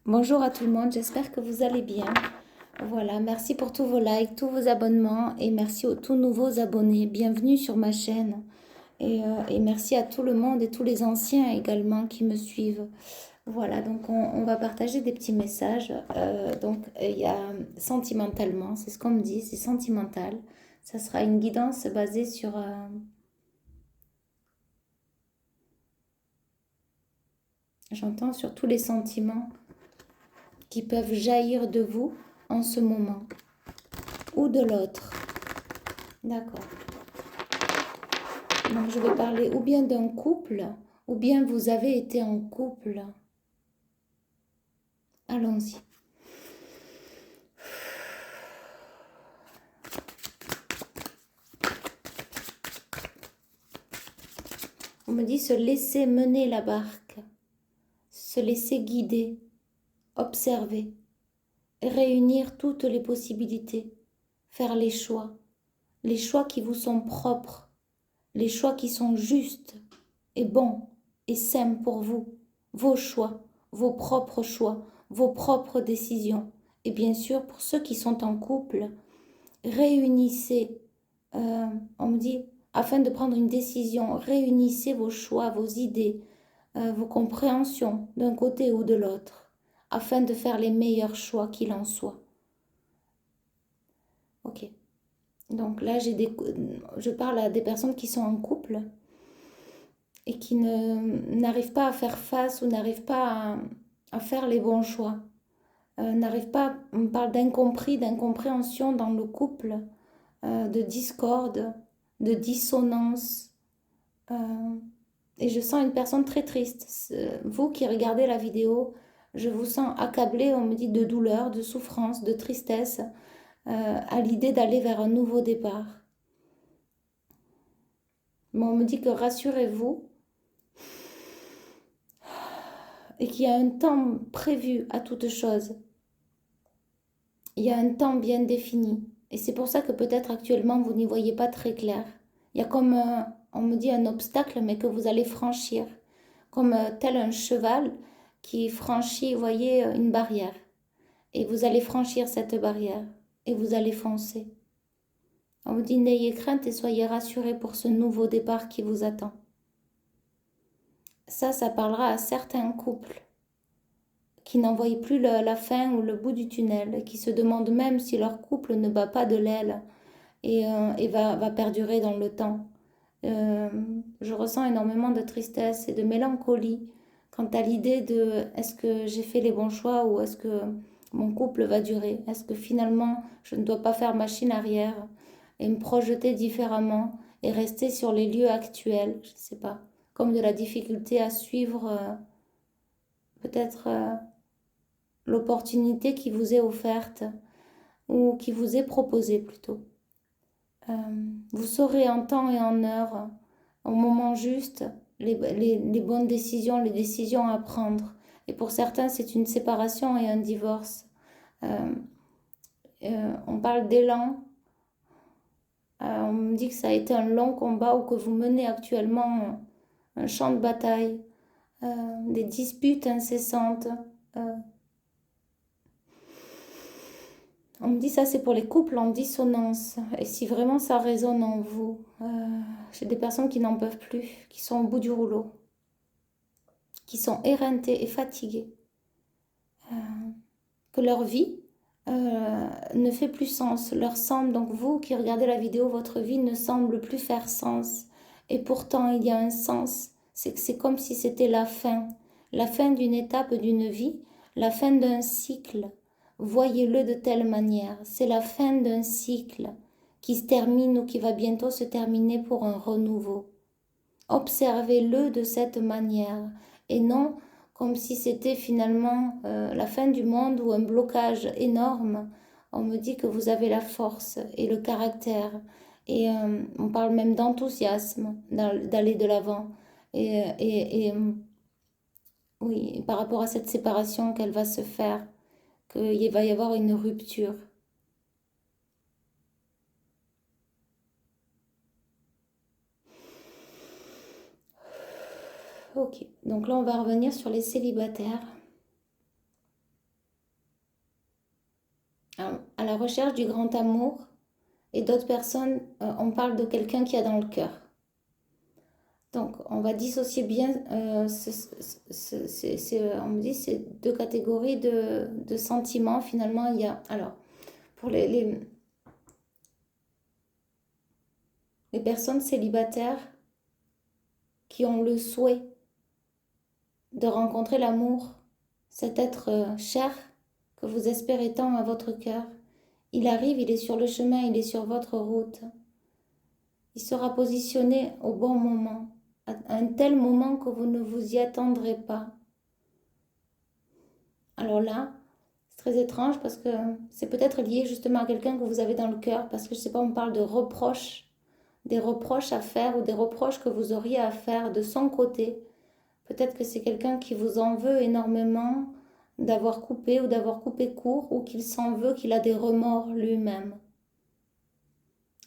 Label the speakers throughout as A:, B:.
A: Bonjour à tout le monde, j'espère que vous allez bien. Voilà, merci pour tous vos likes, tous vos abonnements et merci aux tous nouveaux abonnés. Bienvenue sur ma chaîne et merci à tout le monde et tous les anciens également qui me suivent. Voilà, donc on va partager des petits messages. Il y a sentimentalement, c'est ce qu'on me dit, c'est sentimental. Ça sera une guidance basée sur, j'entends, sur tous les sentiments qui peuvent jaillir de vous en ce moment ou de l'autre. D'accord. Donc je vais parler ou bien d'un couple, ou bien vous avez été en couple. Allons-y. On me dit se laisser mener la barque, se laisser guider, observer, réunir toutes les possibilités, faire les choix qui vous sont propres, les choix qui sont justes et bons et sains pour vous, vos choix, vos propres décisions. Et bien sûr, pour ceux qui sont en couple, réunissez, on me dit, afin de prendre une décision, réunissez vos choix, vos idées, vos compréhensions d'un côté ou de l'autre, afin de faire les meilleurs choix qu'il en soit. Ok. Donc là, je parle à des personnes qui sont en couple et qui n'arrivent pas à faire face ou n'arrivent pas à faire les bons choix. N'arrivent pas, on parle d'incompris, d'incompréhension dans le couple, de discorde, de dissonance. Et je sens une personne très triste. Vous qui regardez la vidéo, je vous sens accablé, on me dit, de douleur, de souffrance, de tristesse, à l'idée d'aller vers un nouveau départ. Mais on me dit que rassurez-vous et qu'il y a un temps prévu à toute chose. Il y a un temps bien défini. Et c'est pour ça que peut-être actuellement vous n'y voyez pas très clair. Il y a comme, on me dit, un obstacle, mais que vous allez franchir. Comme tel un cheval qui franchit, vous voyez, une barrière. Et vous allez franchir cette barrière. Et vous allez foncer. On me dit, n'ayez crainte et soyez rassurés pour ce nouveau départ qui vous attend. Ça parlera à certains couples qui n'en voient plus la fin ou le bout du tunnel, qui se demandent même si leur couple ne bat pas de l'aile et va perdurer dans le temps. Je ressens énormément de tristesse et de mélancolie quant à l'idée de est-ce que j'ai fait les bons choix ou est-ce que mon couple va durer? Est-ce que finalement je ne dois pas faire machine arrière et me projeter différemment et rester sur les lieux actuels? Je ne sais pas. Comme de la difficulté à suivre peut-être l'opportunité qui vous est offerte ou qui vous est proposée plutôt. Vous saurez en temps et en heure, au moment juste, les bonnes décisions, les décisions à prendre. Et pour certains, c'est une séparation et un divorce. Euh, on parle d'élan. On me dit que ça a été un long combat ou que vous menez actuellement un champ de bataille, des disputes incessantes. Euh, On me dit ça, c'est pour les couples en dissonance. Et si vraiment ça résonne en vous, j'ai des personnes qui n'en peuvent plus, qui sont au bout du rouleau, qui sont éreintées et fatiguées, que leur vie ne fait plus sens, leur semble. Donc vous qui regardez la vidéo, votre vie ne semble plus faire sens. Et pourtant, il y a un sens. C'est comme si c'était la fin d'une étape d'une vie, la fin d'un cycle. Voyez-le de telle manière. C'est la fin d'un cycle qui se termine ou qui va bientôt se terminer pour un renouveau. Observez-le de cette manière et non comme si c'était finalement la fin du monde ou un blocage énorme. On me dit que vous avez la force et le caractère et on parle même d'enthousiasme d'aller de l'avant et oui, par rapport à cette séparation qu'elle va se faire, qu'il va y avoir une rupture. Ok, donc là on va revenir sur les célibataires. à la recherche du grand amour. Et d'autres personnes, on parle de quelqu'un qui a dans le cœur. Donc, on va dissocier bien, on me dit, ces deux catégories de sentiments. Finalement, il y a, alors, pour les personnes célibataires qui ont le souhait de rencontrer l'amour, cet être cher que vous espérez tant à votre cœur, il arrive, il est sur le chemin, il est sur votre route. Il sera positionné au bon moment, à un tel moment que vous ne vous y attendrez pas. Alors là, c'est très étrange parce que c'est peut-être lié justement à quelqu'un que vous avez dans le cœur, parce que je sais pas, on parle de reproches, des reproches à faire ou des reproches que vous auriez à faire de son côté. Peut-être que c'est quelqu'un qui vous en veut énormément d'avoir coupé ou d'avoir coupé court, ou qu'il s'en veut, qu'il a des remords lui-même.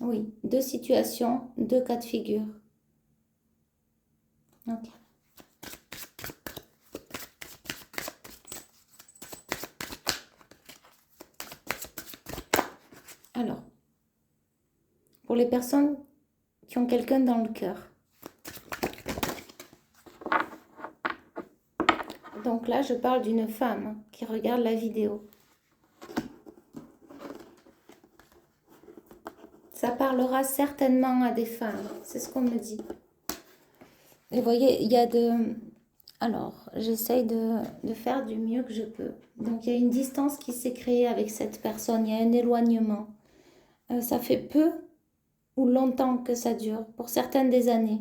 A: Oui, deux situations, deux cas de figure. Ok. Alors, pour les personnes qui ont quelqu'un dans le cœur. Donc là, je parle d'une femme qui regarde la vidéo. Ça parlera certainement à des femmes, c'est ce qu'on me dit. Et vous voyez, il y a de... Alors, j'essaye de faire du mieux que je peux. Donc, il y a une distance qui s'est créée avec cette personne, il y a un éloignement. Ça fait peu ou longtemps que ça dure, pour certaines des années,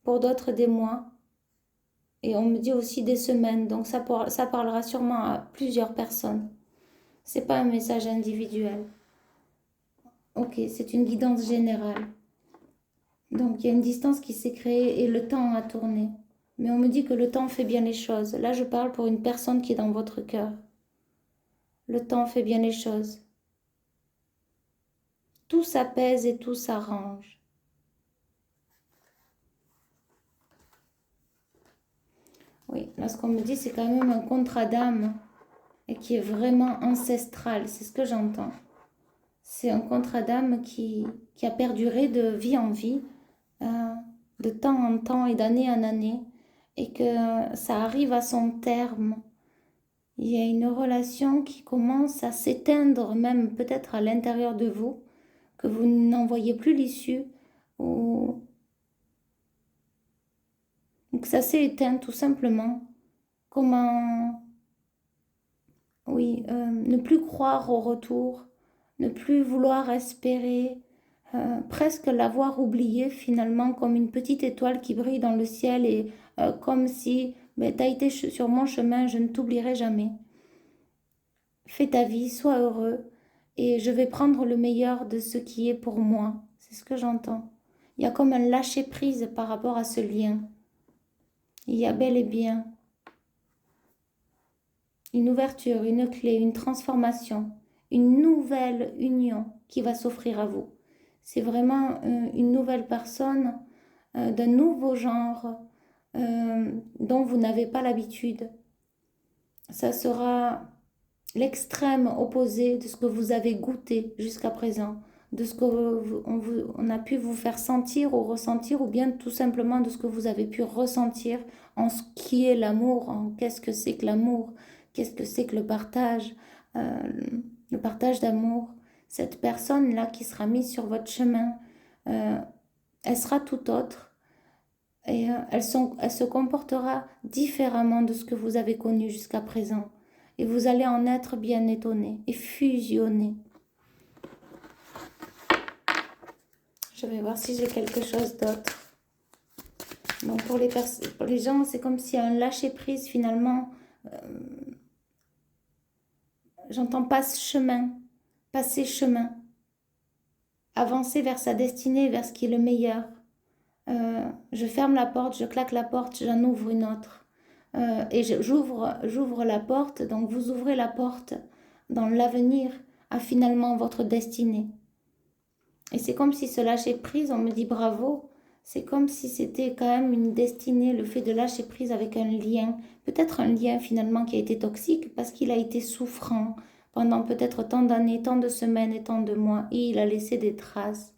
A: pour d'autres des mois, et on me dit aussi des semaines, donc ça parlera sûrement à plusieurs personnes. C'est pas un message individuel. Ok, c'est une guidance générale. Donc il y a une distance qui s'est créée et le temps a tourné. Mais on me dit que le temps fait bien les choses. Là, je parle pour une personne qui est dans votre cœur. Le temps fait bien les choses. Tout s'apaise et tout s'arrange. Oui, là, ce qu'on me dit, c'est quand même un contrat d'âme et qui est vraiment ancestral. C'est ce que j'entends. C'est un contrat d'âme qui a perduré de vie en vie, de temps en temps et d'année en année, et que ça arrive à son terme. Il y a une relation qui commence à s'éteindre, même peut-être à l'intérieur de vous, que vous n'en voyez plus l'issue, ou que ça s'est éteint tout simplement. Comment, oui, ne plus croire au retour, ne plus vouloir espérer, presque l'avoir oublié finalement comme une petite étoile qui brille dans le ciel et comme si tu as été sur mon chemin, je ne t'oublierai jamais. Fais ta vie, sois heureux et je vais prendre le meilleur de ce qui est pour moi. C'est ce que j'entends. Il y a comme un lâcher-prise par rapport à ce lien. Il y a bel et bien une ouverture, une clé, une transformation, une nouvelle union qui va s'offrir à vous. C'est vraiment une nouvelle personne d'un nouveau genre dont vous n'avez pas l'habitude. Ça sera l'extrême opposé de ce que vous avez goûté jusqu'à présent, de ce qu'on a pu vous faire sentir ou ressentir, ou bien tout simplement de ce que vous avez pu ressentir en ce qui est l'amour, en qu'est-ce que c'est que l'amour, qu'est-ce que c'est que euh, le partage d'amour. Cette personne-là qui sera mise sur votre chemin, elle sera tout autre et elle se comportera différemment de ce que vous avez connu jusqu'à présent. Et vous allez en être bien étonné et fusionné. Je vais voir si j'ai quelque chose d'autre. Donc pour les gens, c'est comme s'il y a un lâcher-prise finalement. J'entends passer chemin, avancer vers sa destinée, vers ce qui est le meilleur. Je ferme la porte, je claque la porte, j'en ouvre une autre. Et j'ouvre la porte, donc vous ouvrez la porte dans l'avenir à finalement votre destinée. Et c'est comme si ce lâcher prise, on me dit bravo, C'est comme si c'était quand même une destinée, le fait de lâcher prise avec un lien. Peut-être un lien finalement qui a été toxique parce qu'il a été souffrant pendant peut-être tant d'années, tant de semaines et tant de mois. Et il a laissé des traces.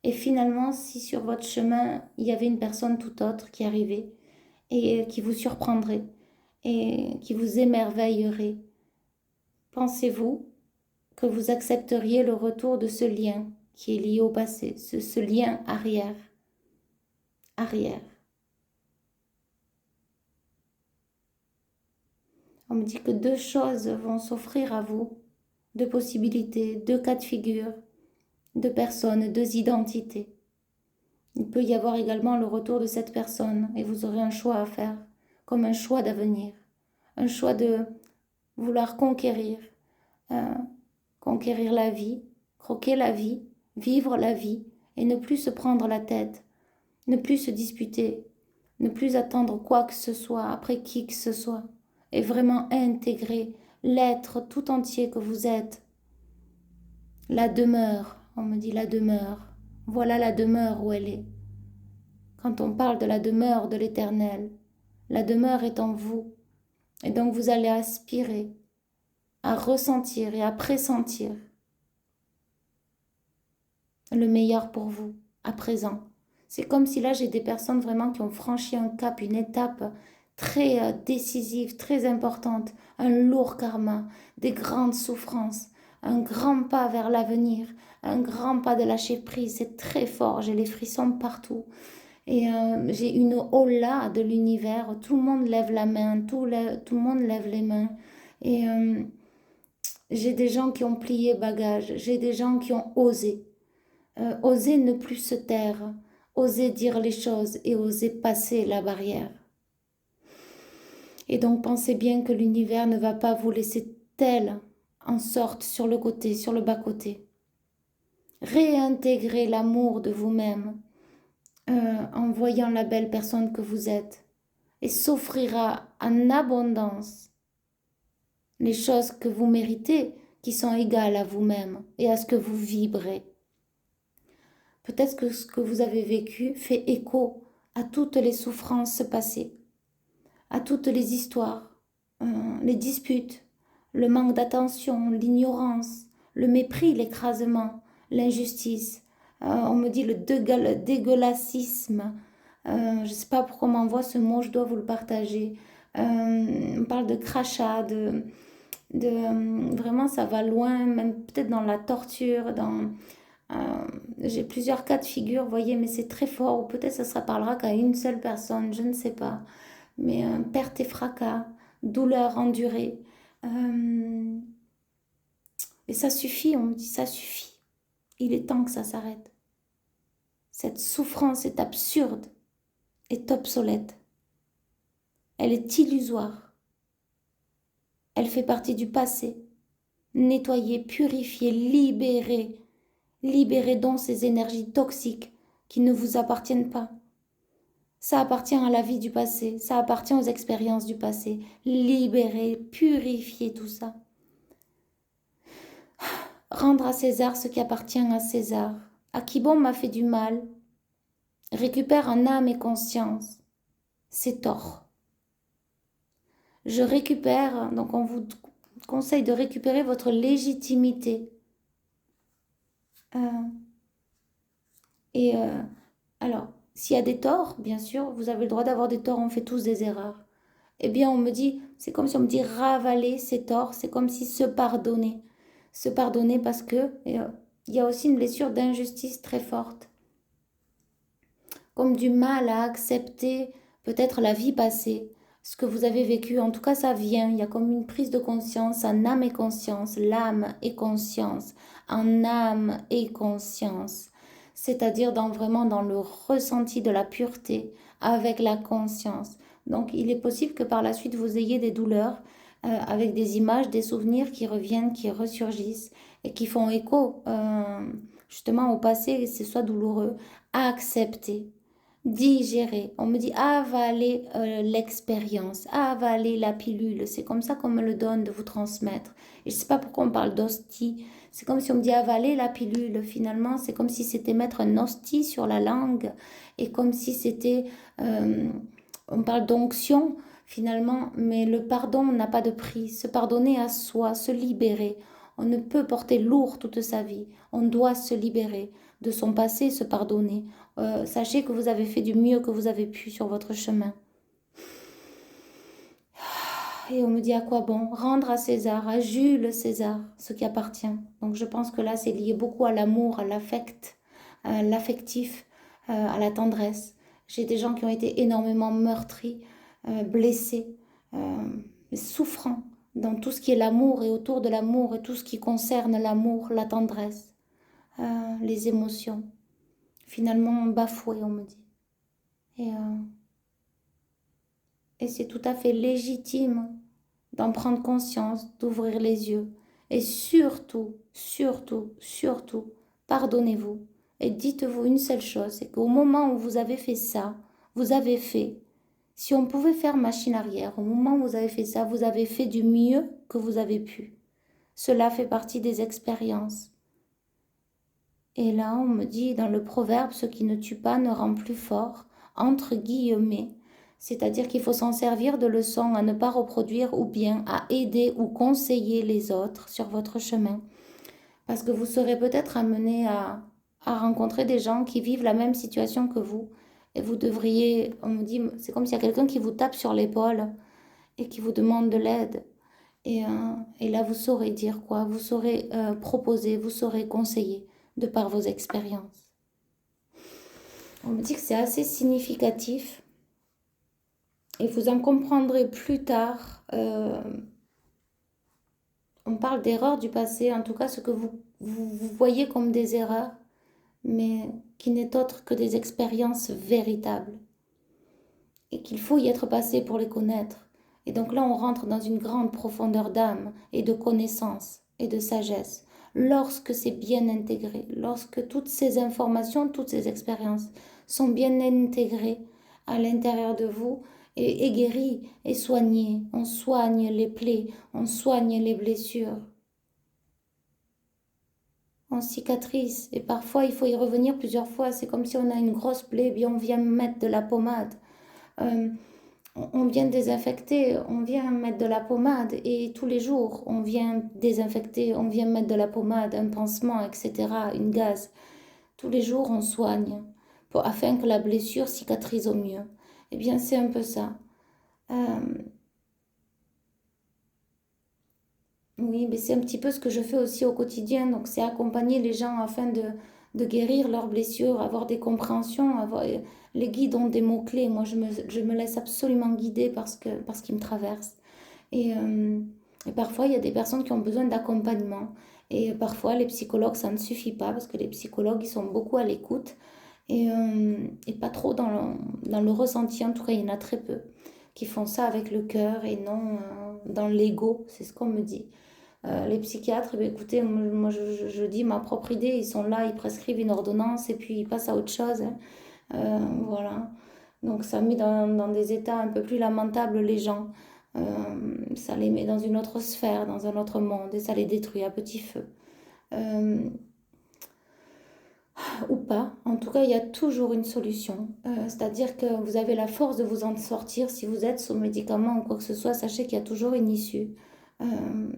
A: Et finalement, si sur votre chemin, il y avait une personne tout autre qui arrivait et qui vous surprendrait et qui vous émerveillerait, pensez-vous que vous accepteriez le retour de ce lien qui est lié au passé, ce lien arrière? On me dit que deux choses vont s'offrir à vous, deux possibilités, deux cas de figure, deux personnes, deux identités. Il peut y avoir également le retour de cette personne et vous aurez un choix à faire, comme un choix d'avenir, un choix de vouloir conquérir, euh, conquérir la vie, croquer la vie, vivre la vie et ne plus se prendre la tête, ne plus se disputer, ne plus attendre quoi que ce soit après qui que ce soit et vraiment intégrer l'être tout entier que vous êtes. La demeure, on me dit la demeure, voilà la demeure où elle est. Quand on parle de la demeure de l'Éternel, la demeure est en vous. Et donc vous allez aspirer à ressentir et à pressentir le meilleur pour vous à présent. C'est comme si là j'ai des personnes vraiment qui ont franchi un cap, une étape très décisive, très importante, un lourd karma, des grandes souffrances, un grand pas vers l'avenir, un grand pas de lâcher prise. C'est très fort, j'ai les frissons partout. Et j'ai une aula de l'univers. Tout le monde lève la main, tout le monde lève les mains. Et j'ai des gens qui ont plié bagage, j'ai des gens qui ont osé. Oser ne plus se taire, oser dire les choses et oser passer la barrière. Et donc pensez bien que l'univers ne va pas vous laisser tel en sorte sur le côté, sur le bas-côté. Réintégrer l'amour de vous-même en voyant la belle personne que vous êtes et s'offrira en abondance les choses que vous méritez qui sont égales à vous-même et à ce que vous vibrez. Peut-être que ce que vous avez vécu fait écho à toutes les souffrances passées, à toutes les histoires, les disputes, le manque d'attention, l'ignorance, le mépris, l'écrasement, l'injustice. On me dit le dégueulassisme. Je ne sais pas pourquoi on m'envoie ce mot, je dois vous le partager. On parle de crachat, vraiment ça va loin, même peut-être dans la torture, j'ai plusieurs cas de figure, vous voyez, mais c'est très fort, ou peut-être ça parlera qu'à une seule personne, je ne sais pas. Mais perte et fracas, douleur endurée. Et ça suffit, on me dit, ça suffit. Il est temps que ça s'arrête. Cette souffrance est absurde, est obsolète. Elle est illusoire. Elle fait partie du passé. Nettoyer, purifier, libérer. Libérez donc ces énergies toxiques qui ne vous appartiennent pas. Ça appartient à la vie du passé, ça appartient aux expériences du passé. Libérez, purifiez tout ça. Rendre à César ce qui appartient à César. À qui bon m'a fait du mal, récupère en âme et conscience ses torts. Je récupère, donc on vous conseille de récupérer votre légitimité. Alors, s'il y a des torts, bien sûr, vous avez le droit d'avoir des torts, on fait tous des erreurs. Eh bien, on me dit, c'est comme si on me dit ravaler ses torts, c'est comme si se pardonner. Se pardonner parce que il y a aussi une blessure d'injustice très forte. Comme du mal à accepter peut-être la vie passée, ce que vous avez vécu. En tout cas, ça vient. Il y a comme une prise de conscience en âme et conscience, l'âme et conscience, en âme et conscience. C'est-à-dire vraiment dans le ressenti de la pureté avec la conscience. Donc, il est possible que par la suite, vous ayez des douleurs avec des images, des souvenirs qui reviennent, qui ressurgissent et qui font écho justement au passé et c'est soit douloureux. Accepter, digérer. On me dit avaler l'expérience, avaler la pilule. C'est comme ça qu'on me le donne de vous transmettre. Et je ne sais pas pourquoi on parle d'hostie. C'est comme si on me dit avaler la pilule. Finalement, c'est comme si c'était mettre un hostie sur la langue et comme si c'était... on parle d'onction finalement, mais le pardon n'a pas de prix. Se pardonner à soi, se libérer. On ne peut porter lourd toute sa vie. On doit se libérer de son passé, se pardonner. Sachez que vous avez fait du mieux que vous avez pu sur votre chemin. Et on me dit à quoi bon? Rendre à César, à Jules César, ce qui appartient. Donc je pense que là, c'est lié beaucoup à l'amour, à l'affect, à l'affectif, à la tendresse. J'ai des gens qui ont été énormément meurtris, blessés, souffrants dans tout ce qui est l'amour et autour de l'amour et tout ce qui concerne l'amour, la tendresse, les émotions. Finalement, bafoués, on me dit. Et, euh, et c'est tout à fait légitime d'en prendre conscience, d'ouvrir les yeux. Et surtout, surtout, surtout, pardonnez-vous. Et dites-vous une seule chose, c'est qu'au moment où vous avez fait ça, vous avez fait, si on pouvait faire machine arrière, au moment où vous avez fait ça, vous avez fait du mieux que vous avez pu. Cela fait partie des expériences. Et là, on me dit dans le proverbe, ce qui ne tue pas ne rend plus fort, entre guillemets. C'est-à-dire qu'il faut s'en servir de leçon à ne pas reproduire ou bien à aider ou conseiller les autres sur votre chemin. Parce que vous serez peut-être amené à rencontrer des gens qui vivent la même situation que vous. Et vous devriez, on me dit, c'est comme s'il y a quelqu'un qui vous tape sur l'épaule et qui vous demande de l'aide. Et là, vous saurez dire quoi, vous saurez proposer, vous saurez conseiller de par vos expériences. On me dit que c'est assez significatif et vous en comprendrez plus tard. On parle d'erreurs du passé, en tout cas ce que vous voyez comme des erreurs, mais qui n'est autre que des expériences véritables et qu'il faut y être passé pour les connaître. Et donc là, on rentre dans une grande profondeur d'âme et de connaissance et de sagesse. Lorsque c'est bien intégré, lorsque toutes ces informations, toutes ces expériences sont bien intégrées à l'intérieur de vous et guéries et soignées, on soigne les plaies, on soigne les blessures, on cicatrise. Et parfois, il faut y revenir plusieurs fois. C'est comme si on a une grosse plaie, bien on vient mettre de la pommade. On vient désinfecter, on vient mettre de la pommade et tous les jours on vient désinfecter, on vient mettre de la pommade, un pansement, etc., une gaze. Tous les jours on soigne afin que la blessure cicatrise au mieux. Eh bien c'est un peu ça. Oui, mais c'est un petit peu ce que je fais aussi au quotidien. Donc, c'est accompagner les gens afin de guérir leurs blessures, avoir des compréhensions, avoir... Les guides ont des mots-clés. Moi, je me laisse absolument guider parce qu'ils me traversent. Et parfois, il y a des personnes qui ont besoin d'accompagnement. Et parfois, les psychologues, ça ne suffit pas parce que les psychologues, ils sont beaucoup à l'écoute et pas trop dans le ressenti. En tout cas, il y en a très peu qui font ça avec le cœur et non dans l'ego. C'est ce qu'on me dit. Les psychiatres, eh bien, écoutez, moi je dis ma propre idée, ils sont là, ils prescrivent une ordonnance et puis ils passent à autre chose, hein. Voilà. Donc ça met dans des états un peu plus lamentables les gens. Ça les met dans une autre sphère, dans un autre monde et ça les détruit à petit feu. Euh, ou pas. En tout cas, il y a toujours une solution. C'est-à-dire que vous avez la force de vous en sortir. Si vous êtes sous médicaments ou quoi que ce soit, sachez qu'il y a toujours une issue. Euh,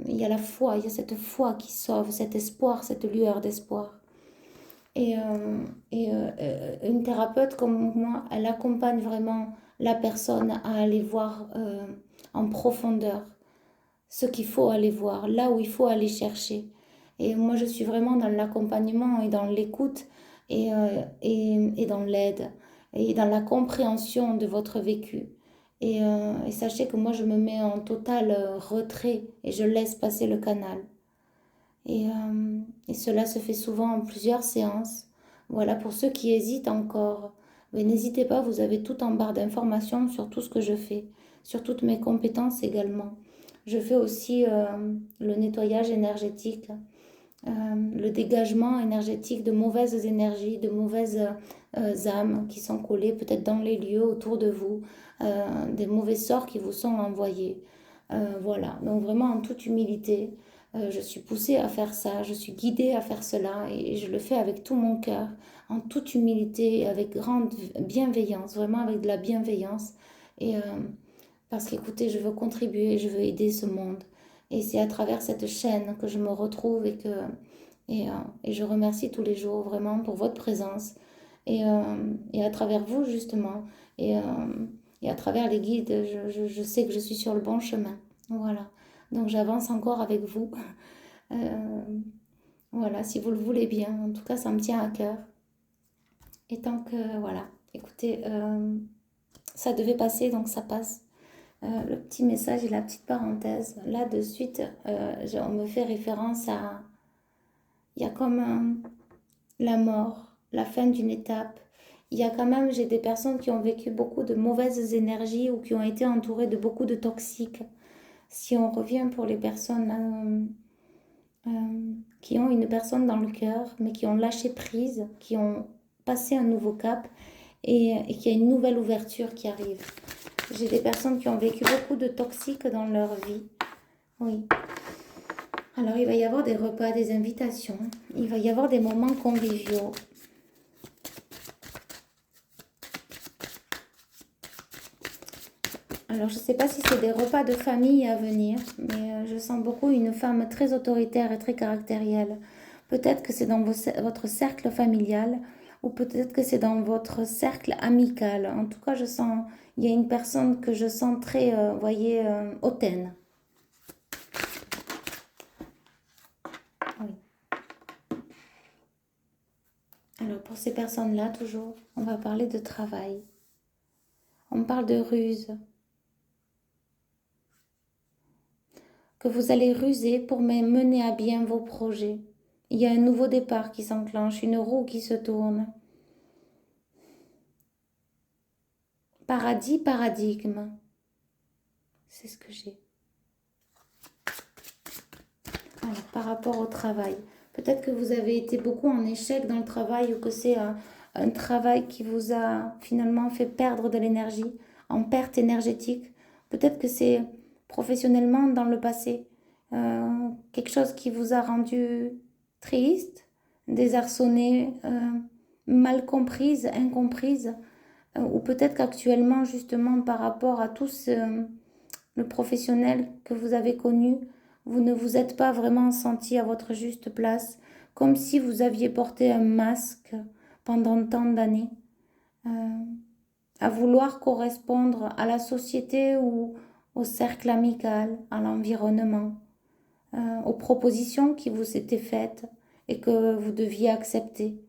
A: il y a la foi, il y a cette foi qui sauve, cet espoir, cette lueur d'espoir. Une thérapeute comme moi, elle accompagne vraiment la personne à aller voir en profondeur ce qu'il faut aller voir, là où il faut aller chercher. Et moi, je suis vraiment dans l'accompagnement et dans l'écoute et dans l'aide et dans la compréhension de votre vécu. Et sachez que moi, je me mets en total retrait et je laisse passer le canal. Et cela se fait souvent en plusieurs séances. Voilà, pour ceux qui hésitent encore, mais n'hésitez pas, vous avez tout en barre d'informations sur tout ce que je fais, sur toutes mes compétences également. Je fais aussi le nettoyage énergétique, le dégagement énergétique de mauvaises énergies, de mauvaises âmes qui sont collées peut-être dans les lieux autour de vous, des mauvais sorts qui vous sont envoyés. Voilà, donc vraiment en toute humilité, Je suis poussée à faire ça, je suis guidée à faire cela et je le fais avec tout mon cœur, en toute humilité, avec grande bienveillance, vraiment avec de la bienveillance. Et parce qu'écoutez, je veux contribuer, je veux aider ce monde. Et c'est à travers cette chaîne que je me retrouve et je remercie tous les jours vraiment pour votre présence et à travers vous justement et, euh, et à travers les guides, je sais que je suis sur le bon chemin. Voilà. Donc j'avance encore avec vous. Euh, voilà, si vous le voulez bien. En tout cas, ça me tient à cœur. Et tant que, voilà, écoutez, ça devait passer, donc ça passe. Le petit message et la petite parenthèse. Là, de suite, on me fait référence à... Il y a comme la mort, la fin d'une étape. Il y a quand même, j'ai des personnes qui ont vécu beaucoup de mauvaises énergies ou qui ont été entourées de beaucoup de toxiques. Si on revient pour les personnes qui ont une personne dans le cœur, mais qui ont lâché prise, qui ont passé un nouveau cap et qu'il y a une nouvelle ouverture qui arrive. J'ai des personnes qui ont vécu beaucoup de toxiques dans leur vie. Oui. Alors, il va y avoir des repas, des invitations. Il va y avoir des moments conviviaux. Alors, je ne sais pas si c'est des repas de famille à venir, mais je sens beaucoup une femme très autoritaire et très caractérielle. Peut-être que c'est dans votre cercle familial ou peut-être que c'est dans votre cercle amical. En tout cas, je sens, il y a une personne que je sens très, vous voyez, hautaine. Oui. Alors, pour ces personnes-là, toujours, on va parler de travail. On parle de ruse. Que vous allez ruser pour mener à bien vos projets. Il y a un nouveau départ qui s'enclenche, une roue qui se tourne. Paradis, paradigme. C'est ce que j'ai. Alors, par rapport au travail. Peut-être que vous avez été beaucoup en échec dans le travail ou que c'est un travail qui vous a finalement fait perdre de l'énergie, en perte énergétique. Peut-être que c'est professionnellement dans le passé. Quelque chose qui vous a rendu triste, désarçonné, mal comprise, incomprise. Ou peut-être qu'actuellement, justement, par rapport à tout le professionnel que vous avez connu, vous ne vous êtes pas vraiment senti à votre juste place, comme si vous aviez porté un masque pendant tant d'années, euh, à vouloir correspondre à la société ou au cercle amical, à l'environnement, aux propositions qui vous étaient faites et que vous deviez accepter,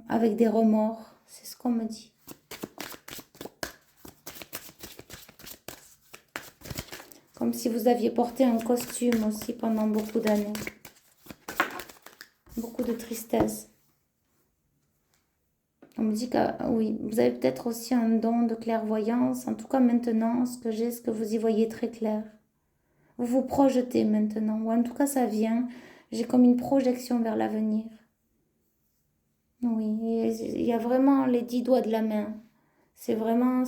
A: avec des remords, c'est ce qu'on me dit. Comme si vous aviez porté un costume aussi pendant beaucoup d'années. Beaucoup de tristesse. On me dit que oui, vous avez peut-être aussi un don de clairvoyance. En tout cas, maintenant, ce que j'ai, ce que vous y voyez très clair. Vous vous projetez maintenant. Ou en tout cas, ça vient. J'ai comme une projection vers l'avenir. Oui, il y a vraiment les 10 doigts de la main. C'est vraiment,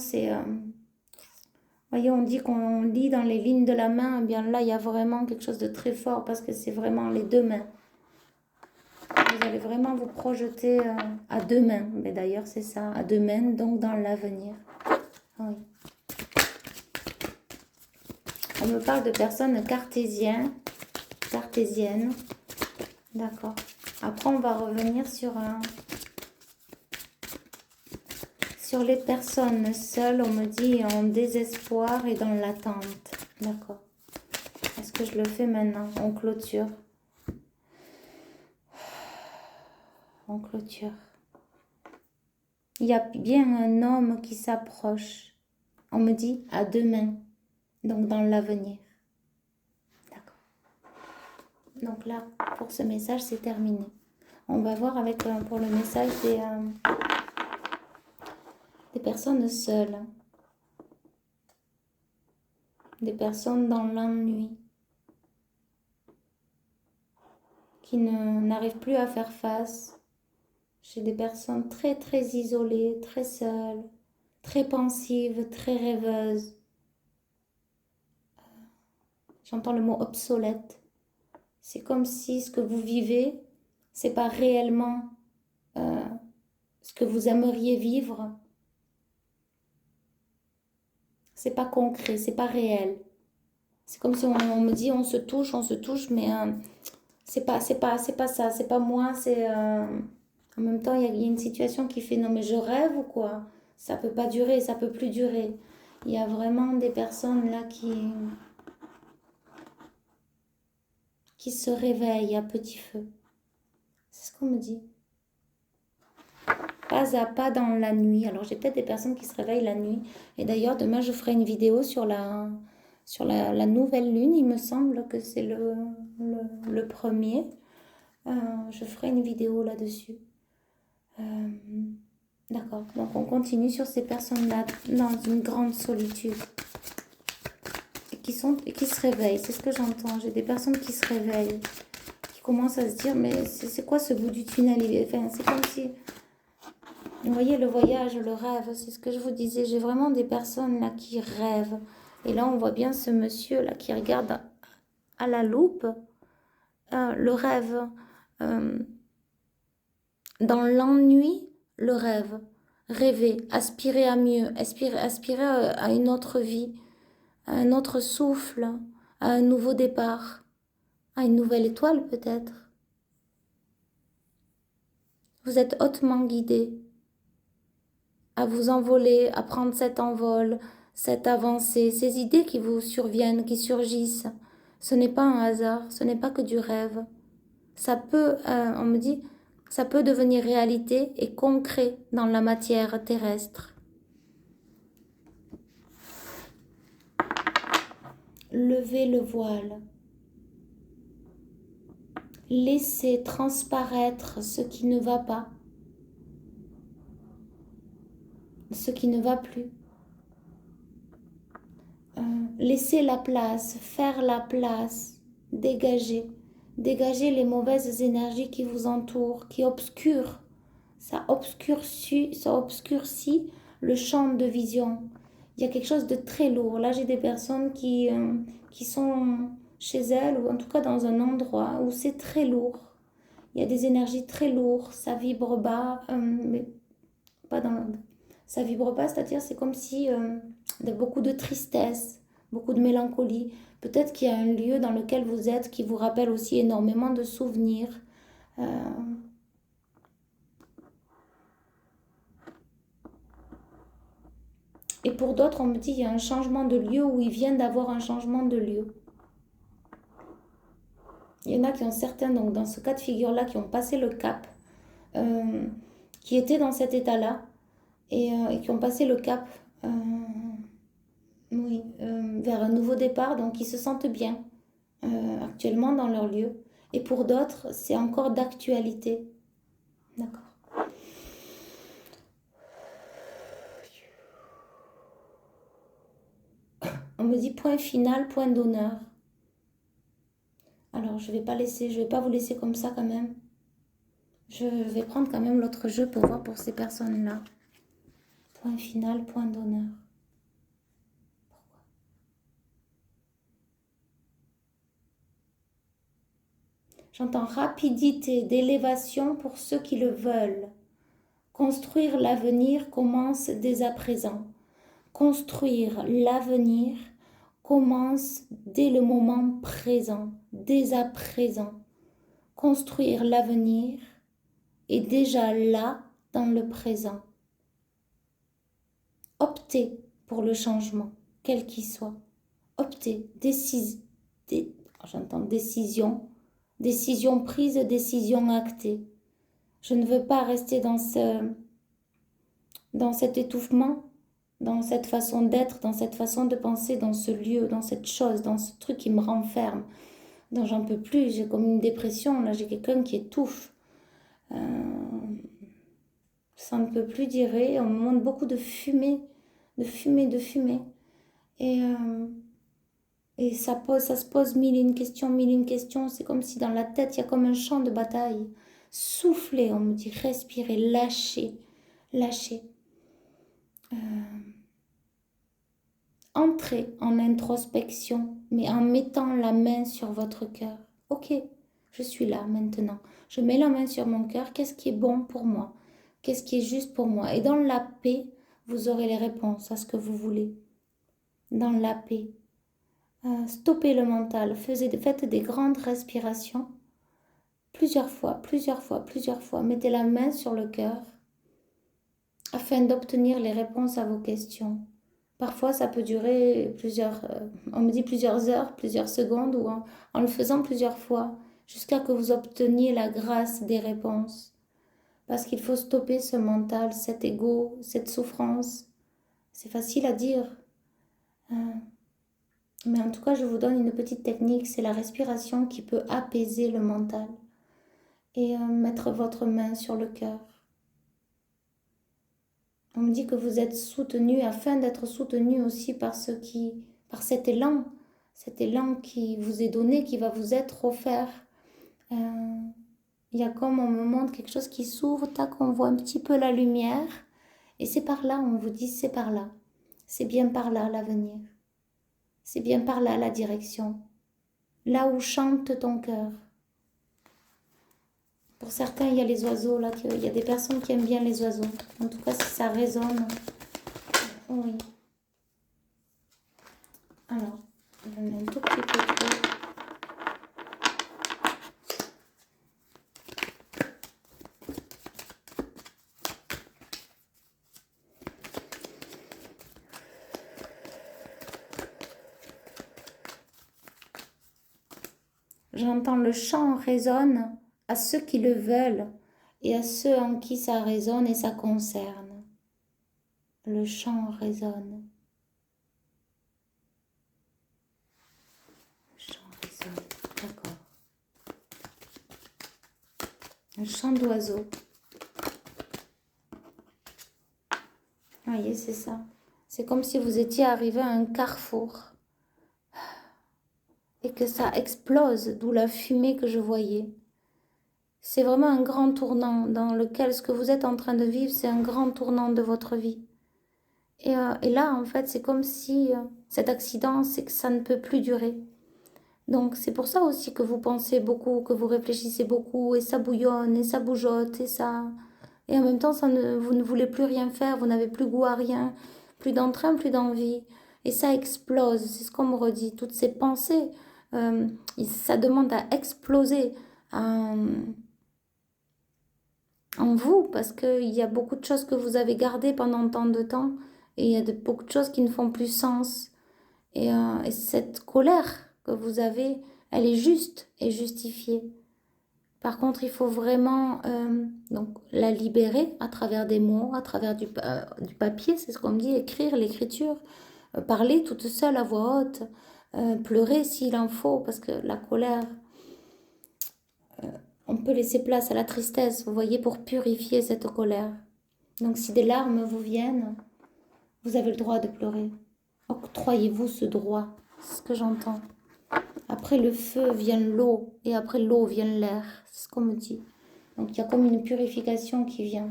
A: voyez, on dit qu'on lit dans les lignes de la main. Eh bien là, il y a vraiment quelque chose de très fort parce que c'est vraiment les deux mains. Vous allez vraiment vous projeter à deux mains. Mais d'ailleurs, c'est ça, à deux mains, donc dans l'avenir. Oui. On me parle de personnes cartésiennes. D'accord. Après, on va revenir sur les personnes seules. On me dit en désespoir et dans l'attente. D'accord. Est-ce que je le fais maintenant? On clôture. On clôture. Il y a bien un homme qui s'approche. On me dit à deux mains. Donc dans l'avenir. D'accord. Donc là, pour ce message, c'est terminé. On va voir avec pour le message des personnes seules. Des personnes dans l'ennui. Qui n'arrivent plus à faire face. J'ai des personnes très très isolées, très seules, très pensives, très rêveuses. J'entends le mot obsolète. C'est comme si ce que vous vivez, c'est pas réellement ce que vous aimeriez vivre. C'est pas concret, c'est pas réel. C'est comme si on me dit on se touche, mais c'est pas ça, c'est pas moi, c'est en même temps il y a une situation qui fait non mais je rêve ou quoi? Ça peut pas durer, ça peut plus durer. Il y a vraiment des personnes là qui se réveillent à petit feu. C'est ce qu'on me dit. Pas à pas dans la nuit. Alors j'ai peut-être des personnes qui se réveillent la nuit. Et d'ailleurs demain je ferai une vidéo sur la nouvelle lune. Il me semble que c'est le premier. Je ferai une vidéo là-dessus. D'accord. Donc on continue sur ces personnes-là dans une grande solitude. Et qui se réveillent. C'est ce que j'entends. J'ai des personnes qui se réveillent. Qui commencent à se dire mais c'est quoi ce bout du tunnel? Enfin, c'est comme si... Vous voyez, le voyage, le rêve, c'est ce que je vous disais. J'ai vraiment des personnes là qui rêvent. Et là, on voit bien ce monsieur là qui regarde à la loupe le rêve. Euh, dans l'ennui, le rêve. Rêver, aspirer à mieux, aspirer à une autre vie, à un autre souffle, à un nouveau départ, à une nouvelle étoile peut-être. Vous êtes hautement guidé à vous envoler, à prendre cet envol, cette avancée, ces idées qui vous surviennent, qui surgissent. Ce n'est pas un hasard, ce n'est pas que du rêve. Ça peut, on me dit, ça peut devenir réalité et concret dans la matière terrestre. Levez le voile. Laissez transparaître ce qui ne va pas, ce qui ne va plus. Laissez la place, faire la place, dégager. Dégagez les mauvaises énergies qui vous entourent, qui obscurent. Ça obscurcit le champ de vision. Il y a quelque chose de très lourd. Là, j'ai des personnes qui sont chez elles, ou en tout cas dans un endroit où c'est très lourd. Il y a des énergies très lourdes, ça vibre bas, mais pas dans... Ça vibre bas, c'est-à-dire c'est comme si il y a beaucoup de tristesse, beaucoup de mélancolie. Peut-être qu'il y a un lieu dans lequel vous êtes qui vous rappelle aussi énormément de souvenirs. Euh, Et pour d'autres, on me dit qu'il y a un changement de lieu ou ils viennent d'avoir un changement de lieu. Il y en a qui ont certains, donc dans ce cas de figure-là, qui ont passé le cap, qui étaient dans cet état-là et qui ont passé le cap oui, vers un nouveau départ, donc ils se sentent bien actuellement dans leur lieu. Et pour d'autres, c'est encore d'actualité. D'accord. On me dit point final, point d'honneur. Alors, je vais pas vous laisser comme ça quand même. Je vais prendre quand même l'autre jeu pour voir pour ces personnes-là. Point final, point d'honneur. Pourquoi? J'entends rapidité d'élévation pour ceux qui le veulent. Construire l'avenir commence dès à présent. Construire l'avenir commence dès le moment présent, dès à présent. Construire l'avenir est déjà là dans le présent. Optez pour le changement, quel qu'il soit. Optez, j'entends décision, décision prise, décision actée. Je ne veux pas rester dans cet étouffement, dans cette façon d'être, dans cette façon de penser, dans ce lieu, dans cette chose, dans ce truc qui me renferme. Donc j'en peux plus, j'ai comme une dépression, là j'ai quelqu'un qui étouffe. Ça ne peut plus durer, on me montre beaucoup de fumée, de fumée, de fumée. Et ça se pose mille et une questions. C'est comme si dans la tête, il y a comme un champ de bataille. Soufflez, on me dit, respirez, lâchez, lâchez. Entrez en introspection, mais en mettant la main sur votre cœur. Ok, Je suis là maintenant. Je mets la main sur mon cœur. Qu'est-ce qui est bon pour moi? Qu'est-ce qui est juste pour moi? Et dans la paix, vous aurez les réponses à ce que vous voulez. Dans la paix. Stoppez le mental. Faites des grandes respirations. Plusieurs fois, plusieurs fois, plusieurs fois. Mettez la main sur le cœur afin d'obtenir les réponses à vos questions. Parfois, ça peut durer on me dit plusieurs heures, plusieurs secondes, ou en le faisant plusieurs fois, jusqu'à que vous obteniez la grâce des réponses. Parce qu'il faut stopper ce mental, cet ego, cette souffrance. C'est facile à dire. Mais en tout cas, je vous donne une petite technique, c'est la respiration qui peut apaiser le mental. Et mettre votre main sur le cœur. On me dit que vous êtes soutenu, afin d'être soutenu aussi par cet élan qui vous est donné, qui va vous être offert. Il y a comme on me montre quelque chose qui s'ouvre, tac, on voit un petit peu la lumière, et c'est par là, on vous dit c'est par là. C'est bien par là l'avenir. C'est bien par là la direction. Là où chante ton cœur. Pour certains, il y a les oiseaux, là, il y a des personnes qui aiment bien les oiseaux. En tout cas, si ça résonne, oui. Alors, je mets un tout petit peu trop. J'entends le chant résonne à ceux qui le veulent et à ceux en qui ça résonne et ça concerne. Le chant résonne. Le chant résonne, d'accord. Un chant d'oiseau. Vous voyez, c'est ça. C'est comme si vous étiez arrivé à un carrefour et que ça explose, d'où la fumée que je voyais. C'est vraiment un grand tournant dans lequel ce que vous êtes en train de vivre, c'est un grand tournant de votre vie. Et là, en fait, c'est comme si cet accident, c'est que ça ne peut plus durer. Donc, c'est pour ça aussi que vous pensez beaucoup, que vous réfléchissez beaucoup, et ça bouillonne, et ça bougeotte, et ça... Et en même temps, vous ne voulez plus rien faire, vous n'avez plus goût à rien, plus d'entrain, plus d'envie. Et ça explose, c'est ce qu'on me redit. Toutes ces pensées, ça demande à exploser en vous, parce qu'il y a beaucoup de choses que vous avez gardées pendant tant de temps, et il y a beaucoup de choses qui ne font plus sens. Et cette colère que vous avez, elle est juste et justifiée. Par contre, il faut vraiment donc, la libérer à travers des mots, à travers du papier, c'est ce qu'on me dit, écrire, l'écriture, parler toute seule à voix haute, pleurer s'il en faut, parce que la colère, on peut laisser place à la tristesse, vous voyez, pour purifier cette colère. Donc si des larmes vous viennent, vous avez le droit de pleurer. Octroyez-vous ce droit, c'est ce que j'entends. Après le feu vient l'eau, et après l'eau vient l'air, c'est ce qu'on me dit. Donc il y a comme une purification qui vient.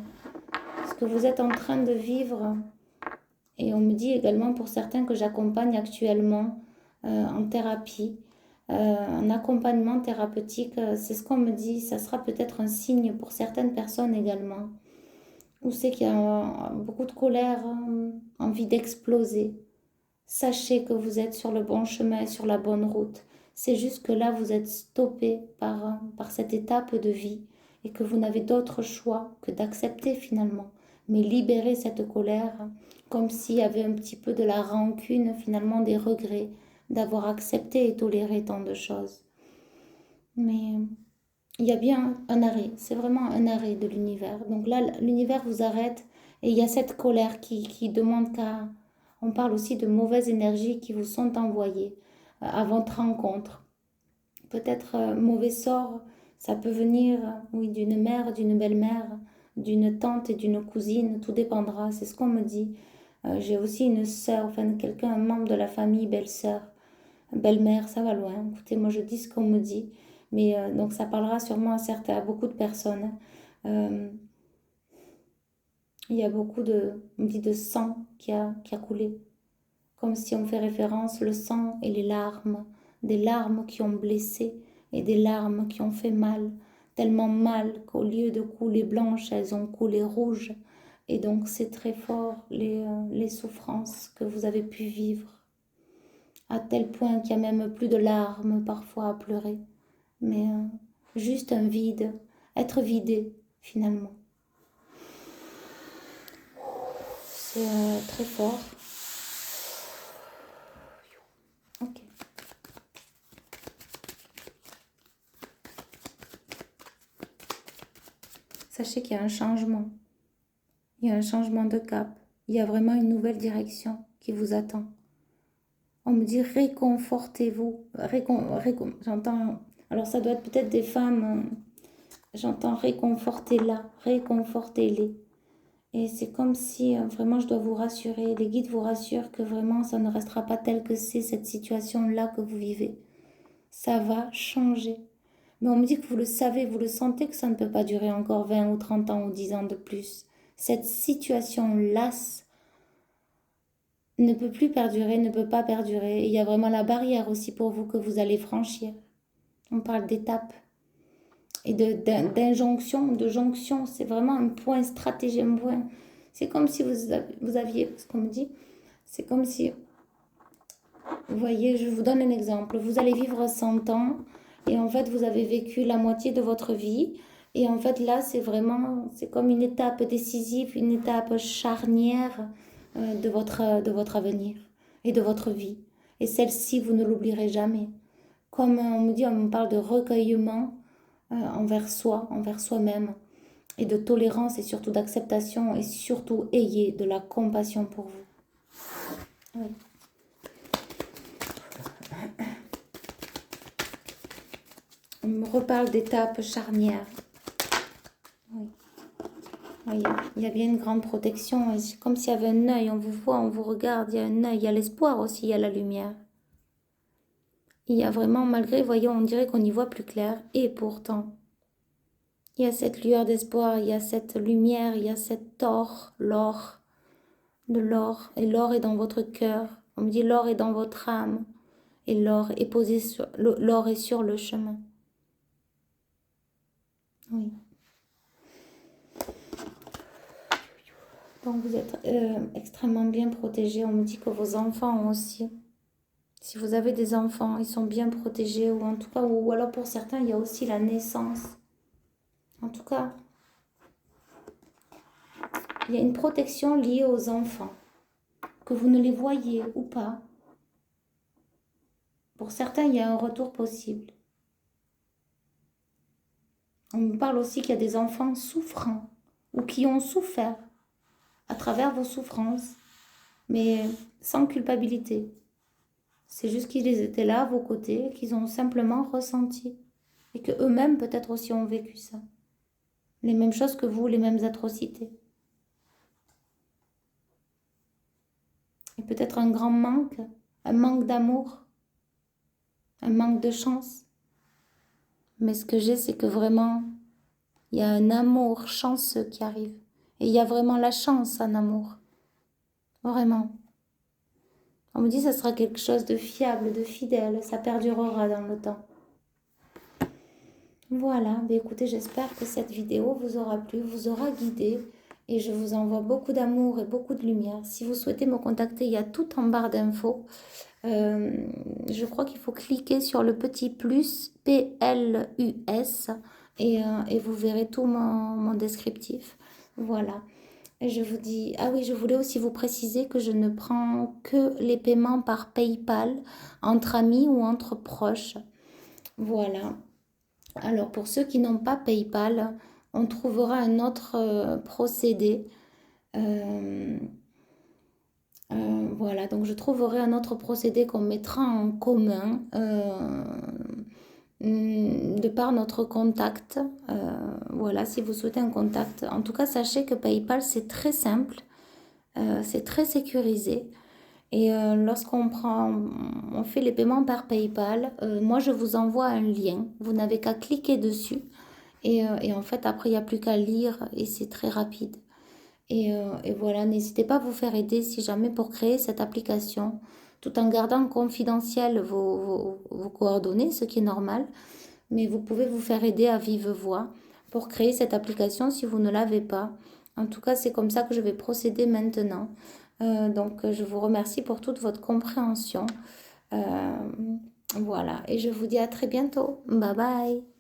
A: Ce que vous êtes en train de vivre, et on me dit également pour certains que j'accompagne actuellement en thérapie, un accompagnement thérapeutique, c'est ce qu'on me dit, ça sera peut-être un signe pour certaines personnes également, où c'est qu'il y a beaucoup de colère, envie d'exploser. Sachez que vous êtes sur le bon chemin et sur la bonne route. C'est juste que là, vous êtes stoppé par cette étape de vie et que vous n'avez d'autre choix que d'accepter finalement. Mais libérer cette colère comme s'il y avait un petit peu de la rancune, finalement des regrets d'avoir accepté et toléré tant de choses. Mais il y a bien un arrêt, c'est vraiment un arrêt de l'univers. Donc là, l'univers vous arrête et il y a cette colère qui demande qu'à... On parle aussi de mauvaises énergies qui vous sont envoyées à votre rencontre. Peut-être mauvais sort, ça peut venir, oui, d'une mère, d'une belle-mère, d'une tante et d'une cousine, tout dépendra, c'est ce qu'on me dit. J'ai aussi une sœur, enfin quelqu'un, un membre de la famille, belle-sœur, belle-mère, ça va loin. Écoutez, moi je dis ce qu'on me dit, mais donc ça parlera sûrement à beaucoup de personnes. Il y a beaucoup on me dit de sang qui a coulé. Comme si on fait référence le sang et les larmes, des larmes qui ont blessé, et des larmes qui ont fait mal, tellement mal qu'au lieu de couler blanches, elles ont coulé rouges. Et donc c'est très fort les souffrances que vous avez pu vivre, à tel point qu'il n'y a même plus de larmes parfois à pleurer, mais juste un vide, être vidé finalement. C'est très fort. Ok. Sachez qu'il y a un changement. Il y a un changement de cap. Il y a vraiment une nouvelle direction qui vous attend. On me dit réconfortez-vous. J'entends. Alors ça doit être peut-être des femmes. J'entends réconfortez-la, réconfortez-les. Et c'est comme si vraiment je dois vous rassurer. Les guides vous rassurent que vraiment ça ne restera pas tel que c'est cette situation-là que vous vivez. Ça va changer. Mais on me dit que vous le savez, vous le sentez que ça ne peut pas durer encore 20 ou 30 ans ou 10 ans de plus. Cette situation lasse ne peut plus perdurer, ne peut pas perdurer. Et il y a vraiment la barrière aussi pour vous que vous allez franchir. On parle d'étapes et d'injonction, de jonction. C'est vraiment un point stratégique, un point. C'est comme si vous aviez, ce qu'on me dit, c'est comme si, vous voyez, je vous donne un exemple. Vous allez vivre 100 ans et en fait, vous avez vécu la moitié de votre vie. Et en fait, là, c'est vraiment, c'est comme une étape décisive, une étape charnière de votre avenir et de votre vie. Et celle-ci, vous ne l'oublierez jamais. Comme on me dit, on me parle de recueillement envers soi, envers soi-même, et de tolérance et surtout d'acceptation, et surtout ayez de la compassion pour vous. Oui. On me reparle d'étapes charnières. Oui. Voyez, il y a bien une grande protection. C'est comme s'il y avait un œil, on vous voit, on vous regarde, il y a un œil, il y a l'espoir aussi, il y a la lumière. Il y a vraiment, malgré, voyons, on dirait qu'on y voit plus clair. Et pourtant, il y a cette lueur d'espoir, il y a cette lumière, il y a cet or, l'or, de l'or. Et l'or est dans votre cœur. On me dit l'or est dans votre âme. Et l'or est posé sur, l'or est sur le chemin. Oui. Donc vous êtes extrêmement bien protégés. On me dit que vos enfants aussi. Si vous avez des enfants, ils sont bien protégés. Ou en tout cas, ou alors pour certains, il y a aussi la naissance. En tout cas, il y a une protection liée aux enfants. Que vous ne les voyez ou pas. Pour certains, il y a un retour possible. On me parle aussi qu'il y a des enfants souffrants ou qui ont souffert à travers vos souffrances, mais sans culpabilité. C'est juste qu'ils étaient là à vos côtés, qu'ils ont simplement ressenti et que eux-mêmes peut-être aussi ont vécu ça. Les mêmes choses que vous, les mêmes atrocités. Et peut-être un manque d'amour, un manque de chance. Mais ce que j'ai, c'est que vraiment, il y a un amour chanceux qui arrive. Et il y a vraiment la chance en amour. Vraiment. On me dit que ça sera quelque chose de fiable, de fidèle. Ça perdurera dans le temps. Voilà. Mais écoutez, j'espère que cette vidéo vous aura plu, vous aura guidé. Et je vous envoie beaucoup d'amour et beaucoup de lumière. Si vous souhaitez me contacter, il y a tout en barre d'infos. Je crois qu'il faut cliquer sur le petit plus, PLUS, et vous verrez tout mon descriptif. Voilà. Et je vous dis, ah oui, je voulais aussi vous préciser que je ne prends que les paiements par PayPal entre amis ou entre proches. Voilà. Alors, pour ceux qui n'ont pas PayPal, on trouvera un autre procédé. Voilà, donc je trouverai un autre procédé qu'on mettra en commun de par notre contact. Voilà, si vous souhaitez un contact. En tout cas, sachez que PayPal, c'est très simple, c'est très sécurisé. Et lorsqu'on on fait les paiements par PayPal, moi, je vous envoie un lien. Vous n'avez qu'à cliquer dessus. Et en fait, après, il n'y a plus qu'à lire et c'est très rapide. Et voilà, n'hésitez pas à vous faire aider si jamais pour créer cette application, tout en gardant confidentielles vos coordonnées, ce qui est normal. mais vous pouvez vous faire aider à vive voix pour créer cette application si vous ne l'avez pas. En tout cas, c'est comme ça que je vais procéder maintenant. Donc, je vous remercie pour toute votre compréhension. Voilà, et je vous dis à très bientôt. Bye bye.